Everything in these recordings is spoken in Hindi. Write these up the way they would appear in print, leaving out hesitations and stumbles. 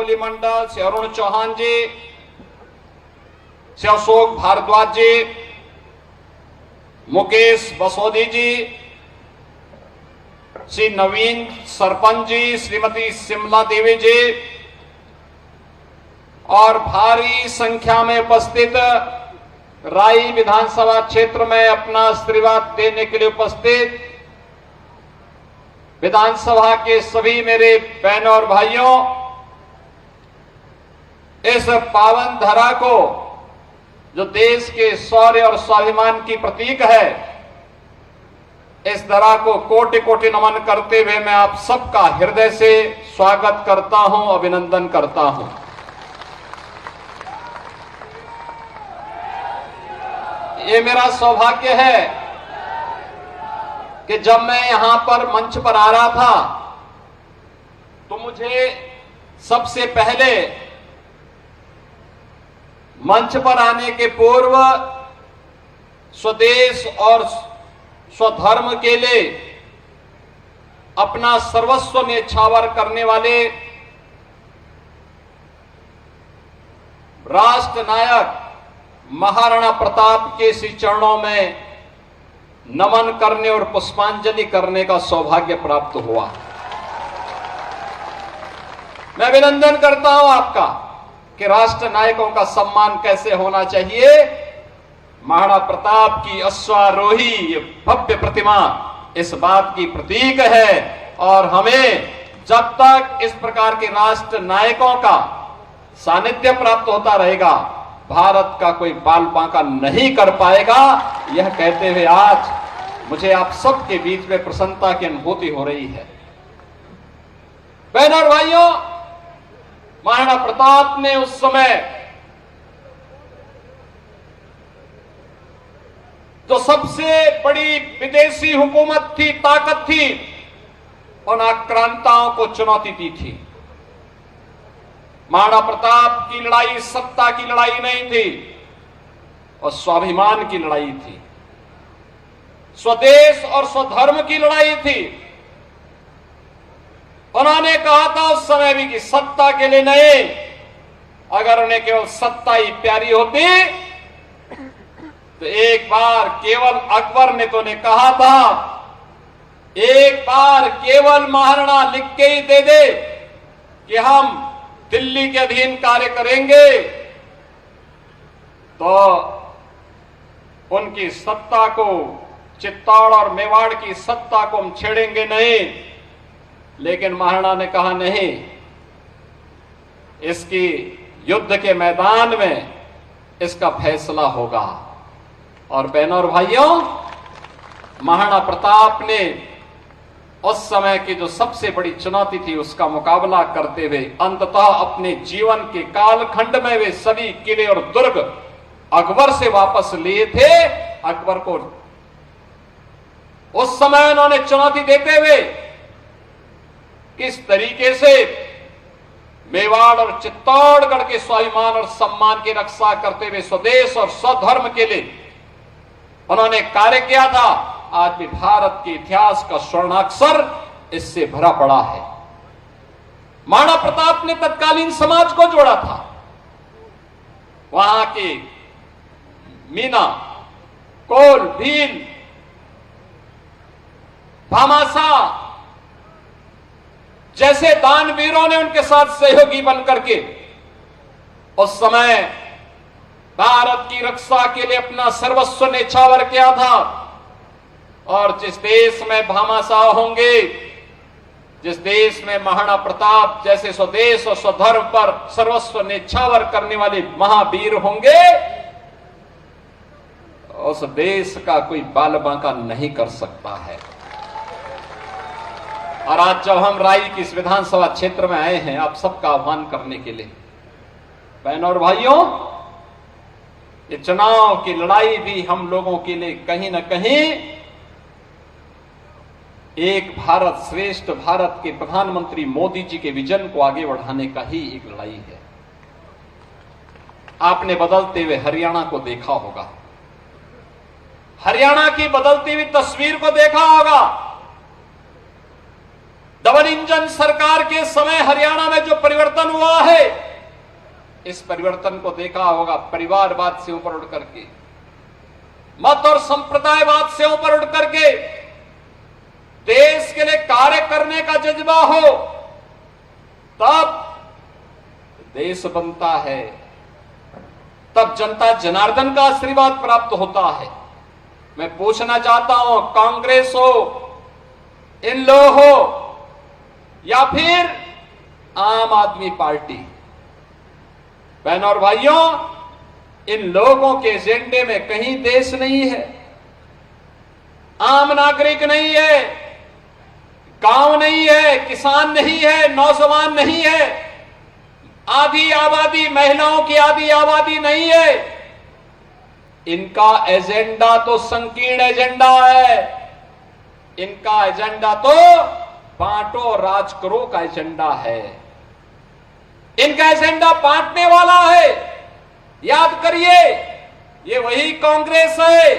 गांगुली मंडल, श्री अरुण चौहान जी, श्री अशोक भारद्वाज जी, मुकेश बसोदी जी, श्री नवीन सरपंच जी, श्रीमती शिमला देवी जी और भारी संख्या में उपस्थित राई विधानसभा क्षेत्र में अपना आशीर्वाद देने के लिए उपस्थित विधानसभा के सभी मेरे बहनों और भाइयों, इस पावन धरा को जो देश के शौर्य और स्वाभिमान की प्रतीक है, इस धरा को कोटि कोटि नमन करते हुए मैं आप सबका हृदय से स्वागत करता हूं, अभिनंदन करता हूं। ये मेरा सौभाग्य है कि जब मैं यहां पर मंच पर आ रहा था तो मुझे सबसे पहले मंच पर आने के पूर्व स्वदेश और स्वधर्म के लिए अपना सर्वस्व न्यौछावर करने वाले राष्ट्र नायक महाराणा प्रताप के श्री चरणों में नमन करने और पुष्पांजलि करने का सौभाग्य प्राप्त हुआ। मैं अभिनंदन करता हूं आपका कि राष्ट्र नायकों का सम्मान कैसे होना चाहिए। महाराणा प्रताप की अश्वारोही ये भव्य प्रतिमा इस बात की प्रतीक है और हमें जब तक इस प्रकार के राष्ट्र नायकों का सानिध्य प्राप्त होता रहेगा, भारत का कोई बाल बांका नहीं कर पाएगा। यह कहते हुए आज मुझे आप सबके बीच में प्रसन्नता की अनुभूति हो रही है। बहनों और भाइयों, महाराणा प्रताप ने उस समय जो सबसे बड़ी विदेशी हुकूमत थी, ताकत थी, उन आक्रांताओं को चुनौती दी थी। महाराणा प्रताप की लड़ाई सत्ता की लड़ाई नहीं थी और स्वाभिमान की लड़ाई थी, स्वदेश और स्वधर्म की लड़ाई थी। उन्होंने कहा था उस समय भी कि सत्ता के लिए नहीं, अगर उन्हें केवल सत्ता ही प्यारी होती तो एक बार केवल अकबर ने तो उन्हें कहा था, एक बार केवल महाराणा लिख के ही दे दे कि हम दिल्ली के अधीन कार्य करेंगे तो उनकी सत्ता को, चित्तौड़ और मेवाड़ की सत्ता को हम छेड़ेंगे नहीं। लेकिन महाराणा ने कहा नहीं, इसकी युद्ध के मैदान में इसका फैसला होगा। और बहनों और भाइयों, महाराणा प्रताप ने उस समय की जो सबसे बड़ी चुनौती थी उसका मुकाबला करते हुए अंततः अपने जीवन के कालखंड में वे सभी किले और दुर्ग अकबर से वापस लिए थे। अकबर को उस समय उन्होंने चुनौती देते हुए किस तरीके से मेवाड़ और चित्तौड़गढ़ के स्वाभिमान और सम्मान की रक्षा करते हुए स्वदेश और स्वधर्म के लिए उन्होंने कार्य किया था, आज भी भारत के इतिहास का स्वर्णाक्षर इससे भरा पड़ा है। महाराणा प्रताप ने तत्कालीन समाज को जोड़ा था। वहां के मीना, कोल, भील, भामाशाह जैसे दानवीरों ने उनके साथ सहयोगी बनकर के उस समय भारत की रक्षा के लिए अपना सर्वस्व न्यौछावर किया था। और जिस देश में भामाशाह होंगे, जिस देश में महाराणा प्रताप जैसे स्वदेश और स्वधर्म पर सर्वस्व न्यौछावर करने वाले महावीर होंगे, उस देश का कोई बाल बांका नहीं कर सकता है। और आज जब हम राई की इस विधानसभा क्षेत्र में आए हैं आप सबका आह्वान करने के लिए, बहनों और भाइयों, ये चुनाव की लड़ाई भी हम लोगों के लिए कहीं ना कहीं एक भारत श्रेष्ठ भारत के प्रधानमंत्री मोदी जी के विजन को आगे बढ़ाने का ही एक लड़ाई है। आपने बदलते हुए हरियाणा को देखा होगा, हरियाणा की बदलती हुई तस्वीर को देखा होगा। डबल इंजन सरकार के समय हरियाणा में जो परिवर्तन हुआ है, इस परिवर्तन को देखा होगा परिवारवाद से ऊपर उठ करके, मत और संप्रदायवाद से ऊपर उठ करके देश के लिए कार्य करने का जज्बा हो, तब देश बनता है, तब जनता जनार्दन का आशीर्वाद प्राप्त होता है। मैं पूछना चाहता हूं, कांग्रेस हो, इन लोग हो, या फिर आम आदमी पार्टी, बहनों और भाइयों, इन लोगों के एजेंडे में कहीं देश नहीं है, आम नागरिक नहीं है, गांव नहीं है, किसान नहीं है, नौजवान नहीं है, आधी आबादी, महिलाओं की आधी आबादी नहीं है। इनका एजेंडा तो संकीर्ण एजेंडा है। इनका एजेंडा तो बांटो और राज करो का एजेंडा है। इनका एजेंडा बांटने वाला है। याद करिए, ये वही कांग्रेस है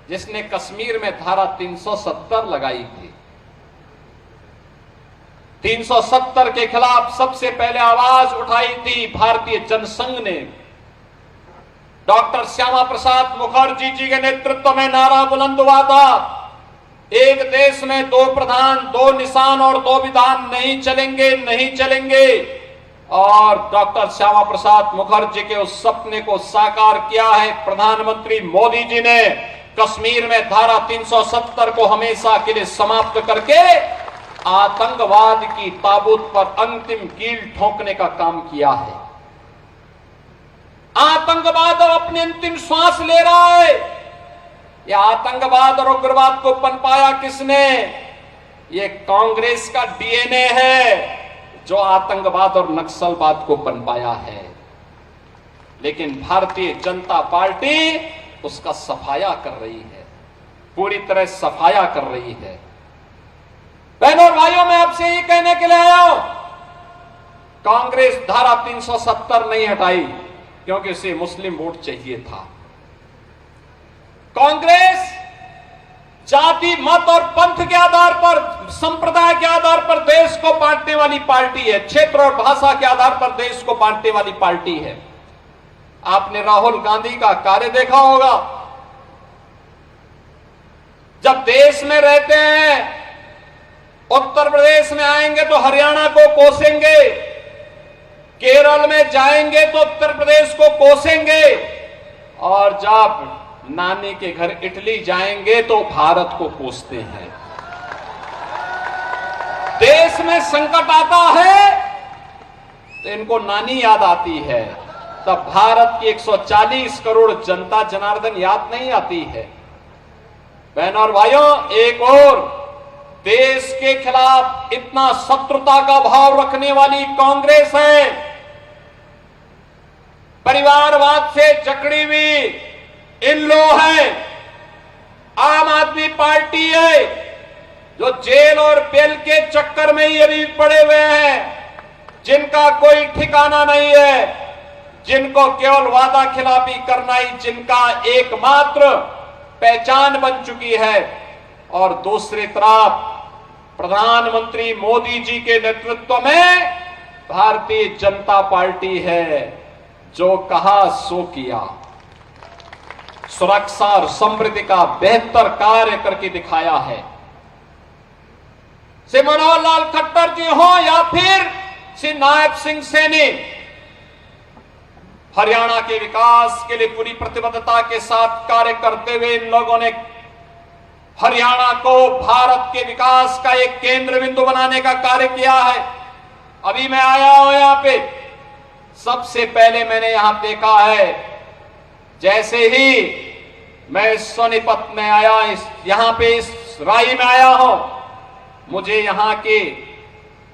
जिसने कश्मीर में धारा 370 लगाई थी। 370 के खिलाफ सबसे पहले आवाज उठाई थी भारतीय जनसंघ ने। डॉक्टर श्यामा प्रसाद मुखर्जी जी के नेतृत्व में नारा बुलंद हुआ था, एक देश में दो प्रधान, दो निशान और दो विधान नहीं चलेंगे, नहीं चलेंगे। और डॉक्टर श्यामा प्रसाद मुखर्जी के उस सपने को साकार किया है प्रधानमंत्री मोदी जी ने। कश्मीर में धारा 370 को हमेशा के लिए समाप्त करके आतंकवाद की ताबूत पर अंतिम कील ठोकने का काम किया है। आतंकवाद अब अपनी अंतिम श्वास ले रहा है। यह आतंकवाद और उग्रवाद को पनपाया किसने? ये कांग्रेस का डीएनए है जो आतंकवाद और नक्सलवाद को पनपाया है। लेकिन भारतीय जनता पार्टी उसका सफाया कर रही है, पूरी तरह सफाया कर रही है। बहनों और भाइयों, मैं आपसे ये कहने के लिए आया हूं, कांग्रेस धारा 370 नहीं हटाई क्योंकि उसे मुस्लिम वोट चाहिए था। कांग्रेस जाति, मत और पंथ के आधार पर, संप्रदाय के आधार पर देश को बांटने वाली पार्टी है। क्षेत्र और भाषा के आधार पर देश को बांटने वाली पार्टी है। आपने राहुल गांधी का कार्य देखा होगा। जब देश में रहते हैं, उत्तर प्रदेश में आएंगे तो हरियाणा को कोसेंगे, केरल में जाएंगे तो उत्तर प्रदेश को कोसेंगे, और जब नानी के घर इटली जाएंगे तो भारत को कोसते हैं। देश में संकट आता है तो इनको नानी याद आती है, तब भारत की 140 करोड़ जनता जनार्दन याद नहीं आती है। बहनों और भाइयों, एक और देश के खिलाफ इतना शत्रुता का भाव रखने वाली कांग्रेस है। परिवारवाद से जकड़ी हुई इन लोग हैं। आम आदमी पार्टी है जो जेल और बेल के चक्कर में ही अभी पड़े हुए हैं, जिनका कोई ठिकाना नहीं है, जिनको केवल वादा खिलाफी करना ही जिनका एकमात्र पहचान बन चुकी है। और दूसरी तरफ प्रधानमंत्री मोदी जी के नेतृत्व में भारतीय जनता पार्टी है जो कहा सो किया। सुरक्षा और समृद्धि का बेहतर कार्य करके दिखाया है। श्री मनोहर लाल खट्टर जी हो या फिर श्री नायब सिंह सैनी, हरियाणा के विकास के लिए पूरी प्रतिबद्धता के साथ कार्य करते हुए इन लोगों ने हरियाणा को भारत के विकास का एक केंद्र बिंदु बनाने का कार्य किया है। अभी मैं आया हूं यहां पे, सबसे पहले मैंने यहां देखा है, जैसे ही मैं सोनीपत में आया, यहां पे इस राई में आया हूं, मुझे यहां के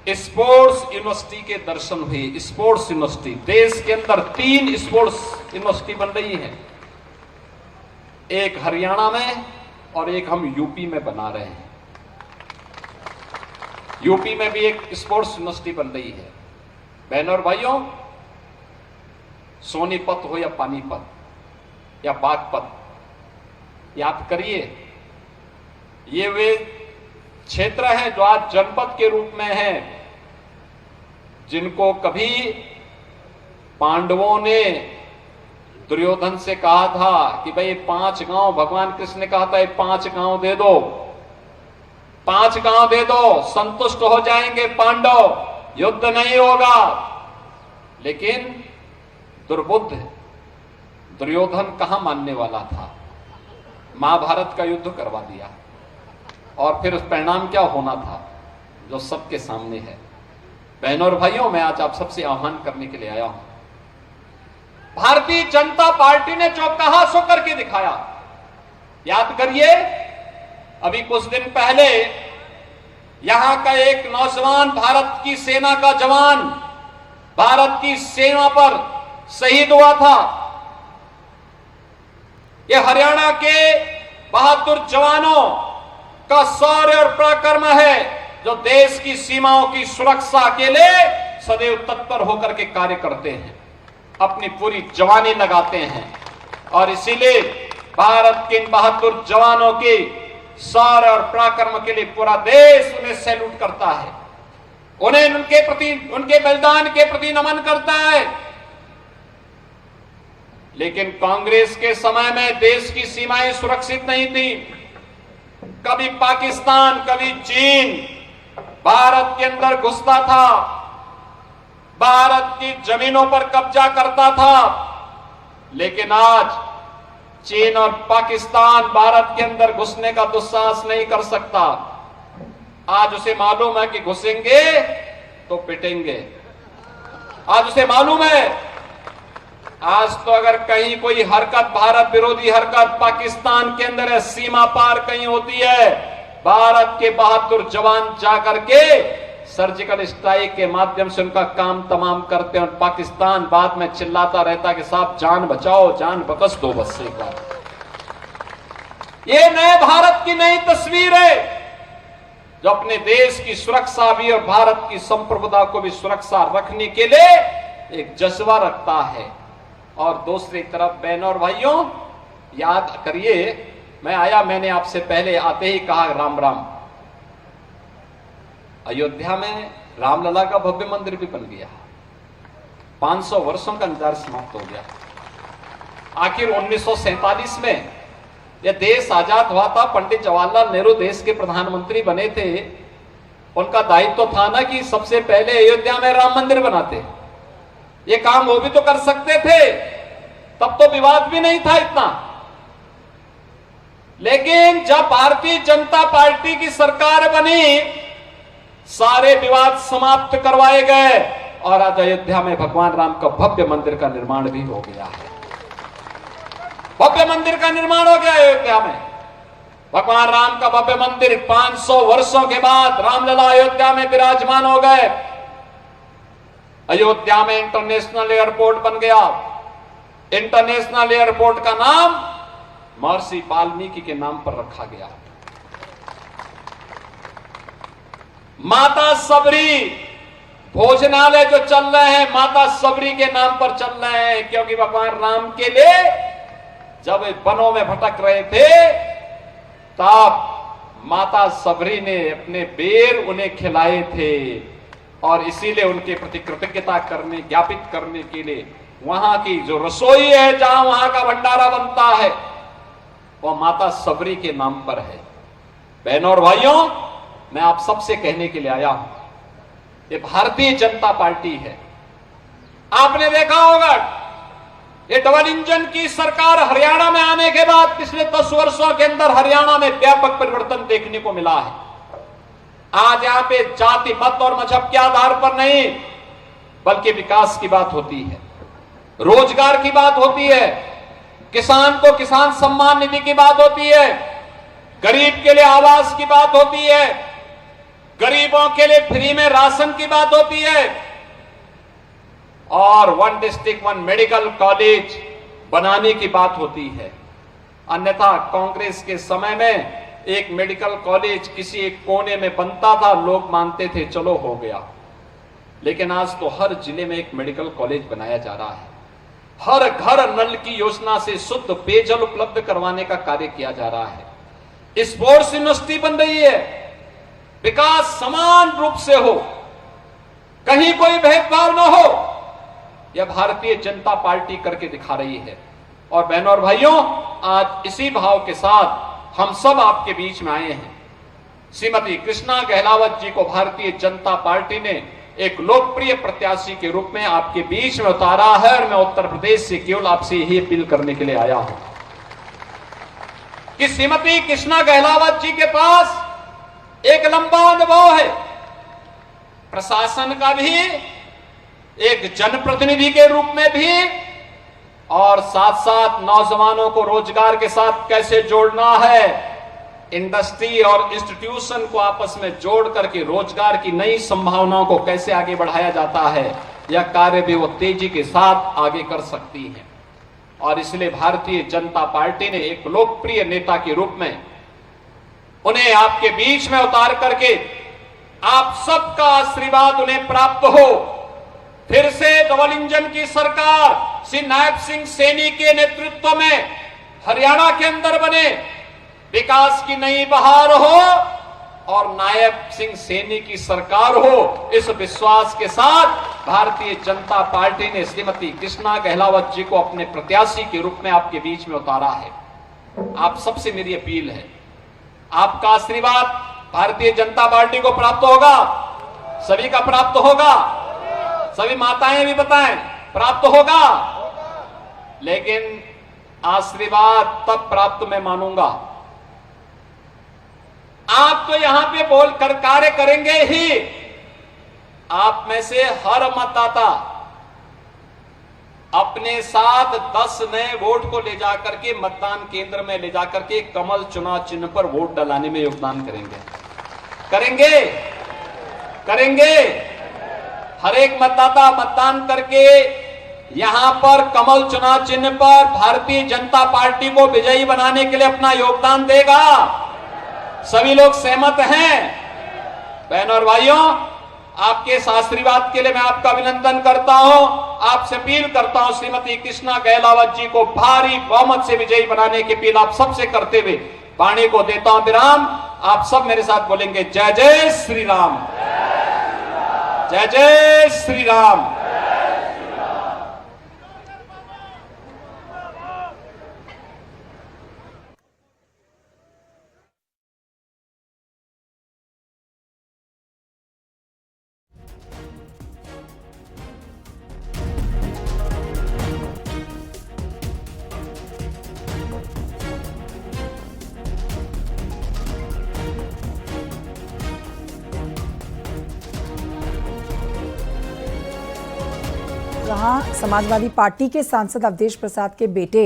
स्पोर्ट्स यूनिवर्सिटी के दर्शन हुए। स्पोर्ट्स यूनिवर्सिटी, देश के अंदर 3 स्पोर्ट्स यूनिवर्सिटी बन रही हैं, एक हरियाणा में और एक हम यूपी में बना रहे हैं। यूपी में भी एक स्पोर्ट्स यूनिवर्सिटी बन रही है। बहनों और भाइयों, सोनीपत हो या पानीपत या बागपत, याद करिए, ये वे क्षेत्र हैं जो आज जनपद के रूप में हैं, जिनको कभी पांडवों ने दुर्योधन से कहा था कि भाई 5 गांव, भगवान कृष्ण ने कहा था ये 5 गांव दे दो, 5 गांव दे दो, संतुष्ट हो जाएंगे पांडव, युद्ध नहीं होगा। लेकिन दुर्बुद्ध दुर्योधन कहां मानने वाला था, महाभारत का युद्ध करवा दिया और फिर उस परिणाम क्या होना था जो सबके सामने है। बहनों और भाइयों, मैं आज आप सबसे आह्वान करने के लिए आया हूं, भारतीय जनता पार्टी ने जो कहा सो करके दिखाया। याद करिए, अभी कुछ दिन पहले यहां का एक नौजवान, भारत की सेना का जवान, भारत की सेना पर शहीद हुआ था। यह हरियाणा के बहादुर जवानों का शौर्य और पराक्रम है, जो देश की सीमाओं की सुरक्षा के लिए सदैव तत्पर होकर के कार्य करते हैं, अपनी पूरी जवानी लगाते हैं। और इसीलिए भारत के इन बहादुर जवानों के शौर्य और पराक्रम के लिए पूरा देश उन्हें सैल्यूट करता है, उन्हें उनके प्रति, उनके बलिदान के प्रति नमन करता है। लेकिन कांग्रेस के समय में देश की सीमाएं सुरक्षित नहीं थी। कभी पाकिस्तान, कभी चीन भारत के अंदर घुसता था, भारत की जमीनों पर कब्जा करता था। लेकिन आज चीन और पाकिस्तान भारत के अंदर घुसने का दुस्साहस नहीं कर सकता। आज उसे मालूम है कि घुसेंगे तो पिटेंगे। आज उसे मालूम है, आज तो अगर कहीं कोई हरकत, भारत विरोधी हरकत पाकिस्तान के अंदर है, सीमा पार कहीं होती है, भारत के बहादुर जवान जाकर के सर्जिकल स्ट्राइक के माध्यम से उनका काम तमाम करते हैं। और पाकिस्तान बाद में चिल्लाता रहता कि साहब जान बचाओ, जान बकस दो बस एक बार। ये नए भारत की नई तस्वीर है, जो अपने देश की सुरक्षा भी और भारत की संप्रभुता को भी सुरक्षा रखने के लिए एक जज्बा रखता है। और दूसरी तरफ बहनों और भाइयों, याद करिए, मैं आया, मैंने आपसे पहले आते ही कहा राम राम। अयोध्या में रामलला का भव्य मंदिर भी बन गया, 500 वर्षों का इंतजार समाप्त हो गया। आखिर 1947 में यह देश आजाद हुआ था, पंडित जवाहरलाल नेहरू देश के प्रधानमंत्री बने थे। उनका दायित्व था ना कि सबसे पहले अयोध्या में राम मंदिर बनाते। ये काम वो भी तो कर सकते थे, तब तो विवाद भी नहीं था इतना। लेकिन जब भारतीय जनता पार्टी की सरकार बनी, सारे विवाद समाप्त करवाए गए और आज अयोध्या में भगवान राम का भव्य मंदिर का निर्माण भी हो गया है। भव्य मंदिर का निर्माण हो गया अयोध्या में। भगवान राम का भव्य मंदिर 500 वर्षों के बाद रामलला अयोध्या में विराजमान हो गए। अयोध्या में इंटरनेशनल एयरपोर्ट बन गया। इंटरनेशनल एयरपोर्ट का नाम महर्षि वाल्मीकि के नाम पर रखा गया। माता सबरी भोजनालय जो चल रहे हैं, माता सबरी के नाम पर चल रहे हैं, क्योंकि भगवान राम के लिए जब वनों में भटक रहे थे, तब माता सबरी ने अपने बेर उन्हें खिलाए थे। और इसीलिए उनके प्रति कृतज्ञता करने, ज्ञापित करने के लिए वहां की जो रसोई है, जहां वहां का भंडारा बनता है, वो माता सबरी के नाम पर है। बहनों और भाइयों, मैं आप सबसे कहने के लिए आया हूं, ये भारतीय जनता पार्टी है। आपने देखा होगा, ये डबल इंजन की सरकार हरियाणा में आने के बाद पिछले 10 वर्षों के अंदर हरियाणा में व्यापक परिवर्तन देखने को मिला है। आज यहां पे जाति, मत और मजहब के आधार पर नहीं, बल्कि विकास की बात होती है, रोजगार की बात होती है, किसान को किसान सम्मान निधि की बात होती है, गरीब के लिए आवास की बात होती है, गरीबों के लिए फ्री में राशन की बात होती है, और 1 डिस्ट्रिक्ट 1 मेडिकल कॉलेज बनाने की बात होती है। अन्यथा कांग्रेस के समय में एक मेडिकल कॉलेज किसी एक कोने में बनता था, लोग मानते थे चलो हो गया। लेकिन आज तो हर जिले में एक मेडिकल कॉलेज बनाया जा रहा है। हर घर नल की योजना से शुद्ध पेयजल उपलब्ध करवाने का कार्य किया जा रहा है। स्पोर्ट्स यूनिवर्सिटी बन रही है। विकास समान रूप से हो, कहीं कोई भेदभाव न हो, यह भारतीय जनता पार्टी करके दिखा रही है। और बहनों और भाइयों, आज इसी भाव के साथ हम सब आपके बीच में आए हैं। श्रीमती कृष्णा गहलावत जी को भारतीय जनता पार्टी ने एक लोकप्रिय प्रत्याशी के रूप में आपके बीच में उतारा है, और मैं उत्तर प्रदेश से केवल आपसे यही अपील करने के लिए आया हूं कि श्रीमती कृष्णा गहलावत जी के पास एक लंबा अनुभव है, प्रशासन का भी, एक जनप्रतिनिधि के रूप में भी, और साथ साथ नौजवानों को रोजगार के साथ कैसे जोड़ना है, इंडस्ट्री और इंस्टीट्यूशन को आपस में जोड़ करके रोजगार की नई संभावनाओं को कैसे आगे बढ़ाया जाता है, यह कार्य भी वो तेजी के साथ आगे कर सकती है। और इसलिए भारतीय जनता पार्टी ने एक लोकप्रिय नेता के रूप में उन्हें आपके बीच में उतार करके आप सबका आशीर्वाद उन्हें प्राप्त हो, फिर से डबल इंजन की सरकार श्री नायब सिंह सैनी के नेतृत्व में हरियाणा के अंदर बने, विकास की नई बहार हो और नायब सिंह सैनी की सरकार हो। इस विश्वास के साथ भारतीय जनता पार्टी ने श्रीमती कृष्णा गहलावत जी को अपने प्रत्याशी के रूप में आपके बीच में उतारा है। आप सबसे मेरी अपील है, आपका आशीर्वाद भारतीय जनता पार्टी को प्राप्त होगा, सभी का प्राप्त होगा, सभी माताएं भी बताएं प्राप्त होगा, लेकिन आशीर्वाद तब प्राप्त मैं मानूंगा, आप तो यहां पे बोल कर कार्य करेंगे ही, आप में से हर मतदाता अपने साथ 10 नए वोट को ले जाकर के मतदान केंद्र में ले जाकर के कमल चुनाव चिन्ह पर वोट डलाने में योगदान करेंगे। हर एक मतदाता मतदान करके यहां पर कमल चुनाव चिन्ह पर भारतीय जनता पार्टी को विजयी बनाने के लिए अपना योगदान देगा। सभी लोग सहमत हैं? बहनों और भाइयों, आपके इस आशीर्वाद के लिए मैं आपका अभिनंदन करता हूं, आपसे अपील करता हूं श्रीमती कृष्णा गहलावत जी को भारी बहुमत से विजयी बनाने की अपील आप सबसे करते हुए वाणी को देता हूं विराम। आप सब मेरे साथ बोलेंगे जय जय श्री राम, जय जय श्री राम। जहां समाजवादी पार्टी के सांसद अवधेश प्रसाद के बेटे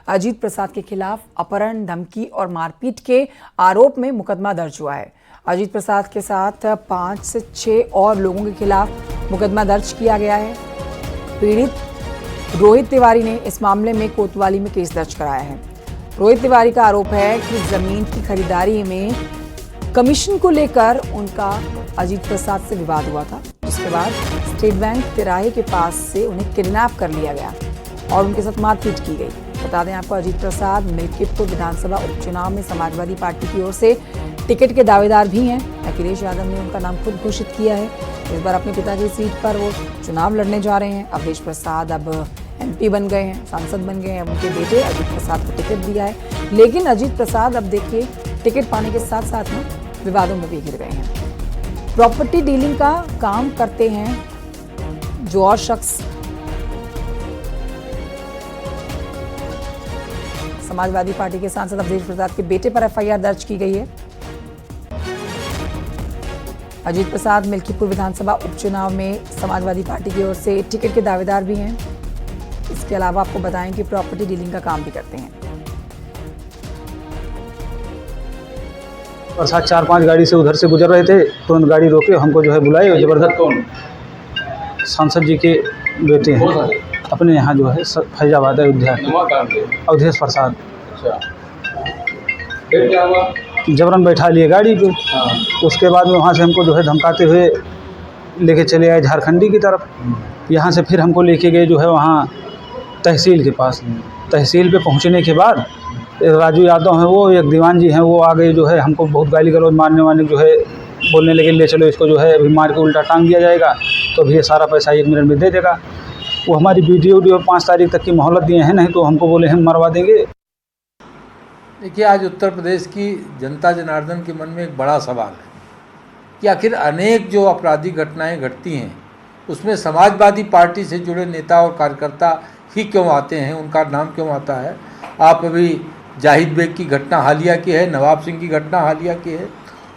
अजीत प्रसाद के खिलाफ अपहरण, धमकी और मारपीट के आरोप में मुकदमा दर्ज हुआ है। अजीत प्रसाद के साथ 5 से 6 और लोगों के खिलाफ मुकदमा दर्ज किया गया है। पीड़ित रोहित तिवारी ने इस मामले में कोतवाली में केस दर्ज कराया है। रोहित तिवारी का आरोप है कि जमीन की खरीदारी में कमीशन को लेकर उनका अजीत प्रसाद से विवाद हुआ था। उसके बाद स्टेट बैंक तिराहे के पास से उन्हें किडनैप कर लिया गया और उनके साथ मारपीट की गई। बता दें आपको, अजीत प्रसाद मिल्कीपुर विधानसभा उपचुनाव में समाजवादी पार्टी की ओर से टिकट के दावेदार भी हैं। अखिलेश यादव ने उनका नाम खुद घोषित किया है। इस बार अपने पिता की सीट पर वो चुनाव लड़ने जा रहे हैं। अवधेश प्रसाद अब MP बन गए हैं, सांसद बन गए हैं। उनके बेटे अजीत प्रसाद को टिकट दिया है, लेकिन अजीत प्रसाद अब देखिए टिकट पाने के साथ साथ में विवादों में भी घिर गए हैं। प्रॉपर्टी डीलिंग का काम करते हैं जो और शख्स समाजवादी पार्टी के सांसद अवधेश प्रसाद के बेटे पर FIR दर्ज की गई है। अजीत प्रसाद मिल्कीपुर विधानसभा उपचुनाव में समाजवादी पार्टी की ओर से टिकट के दावेदार भी हैं। इसके अलावा आपको बताएं कि प्रॉपर्टी डीलिंग का काम भी करते हैं। और 4-5 गाड़ी से उधर से गुजर रहे थे, तुरंत गाड़ी रोके, हमको जो है बुलाए और जबरदस्त। कौन? सांसद जी के बेटे हैं, अपने यहाँ जो है फैजाबाद अयोध्या, अवधेश प्रसाद। फिर क्या हुआ? जबरन बैठा लिए गाड़ी पे। उसके बाद में वहाँ से हमको जो है धमकाते हुए लेके चले आए झारखंडी की तरफ। यहाँ से फिर हमको लेके गए जो है वहाँ तहसील के पास। तहसील पे पहुँचने के बाद एक राजू यादव हैं, वो एक दीवान जी हैं, वो आ गए जो है हमको बहुत गाली गलौज मारने वाने जो है बोलने लगे ले चलो इसको जो है अभी मार के उल्टा टांग दिया जाएगा, तो भी ये सारा पैसा 1 मिनट में दे देगा। वो हमारी वीडियो 5 तारीख तक की मोहलत दिए हैं, नहीं तो हमको बोले हम मरवा देंगे। देखिए, आज उत्तर प्रदेश की जनता जनार्दन के मन में एक बड़ा सवाल है कि आखिर अनेक जो आपराधिक घटनाएं घटती हैं उसमें समाजवादी पार्टी से जुड़े नेता और कार्यकर्ता ही क्यों आते हैं, उनका नाम क्यों आता है। आप अभी जाहिद बेग की घटना हालिया की है, नवाब सिंह की घटना हालिया की है,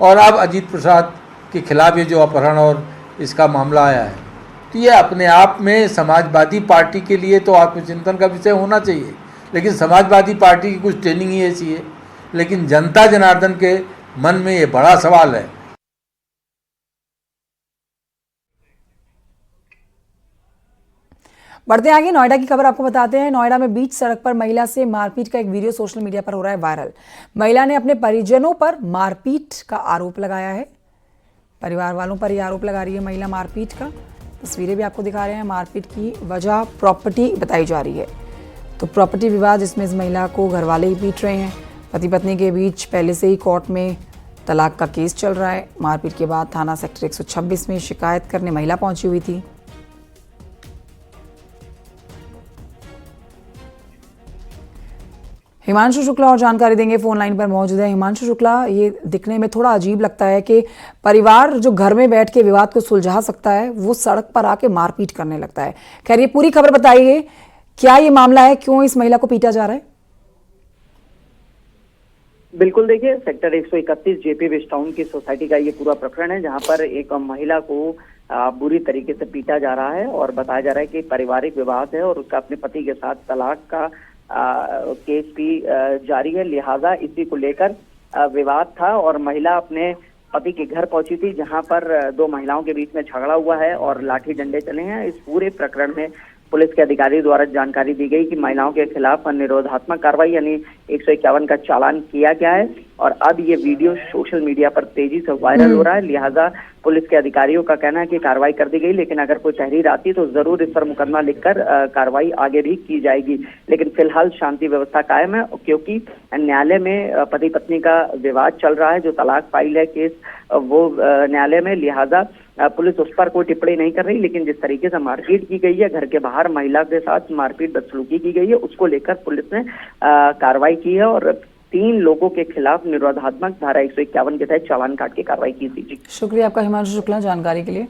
और अब अजीत प्रसाद के खिलाफ ये जो अपहरण और इसका मामला आया है, तो ये अपने आप में समाजवादी पार्टी के लिए तो आत्मचिंतन का विषय होना चाहिए, लेकिन समाजवादी पार्टी की कुछ ट्रेनिंग ही ऐसी है। लेकिन जनता जनार्दन के मन में ये बड़ा सवाल है। बढ़ते आगे, नोएडा की खबर आपको बताते हैं। नोएडा में बीच सड़क पर महिला से मारपीट का एक वीडियो सोशल मीडिया पर हो रहा है वायरल। महिला ने अपने परिजनों पर मारपीट का आरोप लगाया है। परिवार वालों पर यह आरोप लगा रही है महिला मारपीट का। तस्वीरें भी आपको दिखा रहे हैं। मारपीट की वजह प्रॉपर्टी बताई जा रही है। तो प्रॉपर्टी विवाद, जिसमें इस महिला को घरवाले ही पीट रहे हैं। पति पत्नी के बीच पहले से ही कोर्ट में तलाक का केस चल रहा है। मारपीट के बाद थाना सेक्टर 126 में शिकायत करने महिला पहुंची हुई थी। हिमांशु शुक्ला और जानकारी देंगे, फोन लाइन पर मौजूद है। हिमांशु शुक्ला, ये दिखने में थोड़ा अजीब लगता है कि परिवार जो घर में बैठ के विवाद को सुलझा सकता है वो सड़क पर आके मारपीट करने लगता है। खैर, ये पूरी खबर बताइए, क्या ये मामला है, क्यों इस महिला को पीटा जा रहा है? बिल्कुल, देखिए, सेक्टर 131 जेपी वेस्ट टाउन की सोसाइटी का ये पूरा प्रकरण है, जहां पर एक महिला को बुरी तरीके से पीटा जा रहा है और बताया जा रहा है कि पारिवारिक विवाद है और उसका अपने पति के साथ तलाक का केस भी जारी है। लिहाजा इसी को लेकर विवाद था और महिला अपने पति के घर पहुंची थी, जहां पर 2 महिलाओं के बीच में झगड़ा हुआ है और लाठी डंडे चले हैं। इस पूरे प्रकरण में पुलिस के अधिकारी द्वारा जानकारी दी गई कि महिलाओं के खिलाफ निरोधात्मक कार्रवाई यानी 151 का चालान किया गया है और अब ये वीडियो सोशल मीडिया पर तेजी से वायरल हो रहा है। लिहाजा पुलिस के अधिकारियों का कहना है कि कार्रवाई कर दी गई, लेकिन अगर कोई तहरीर आती तो जरूर इस पर मुकदमा लिखकर कार्रवाई आगे भी की जाएगी। लेकिन फिलहाल शांति व्यवस्था कायम है, क्योंकि न्यायालय में पति पत्नी का विवाद चल रहा है। जो तलाक फाइल है केस वो न्यायालय में, लिहाजा पुलिस उस पर कोई टिप्पणी नहीं कर रही। लेकिन जिस तरीके से मारपीट की गई है, घर के बाहर महिला के साथ मारपीट बदसलूकी की गई है, उसको लेकर पुलिस ने कार्रवाई की है और 3 लोगों के खिलाफ निरोधात्मक धारा 151 के तहत चालान काट के कार्रवाई की थी। शुक्रिया आपका हिमांशु शुक्ला जानकारी के लिए।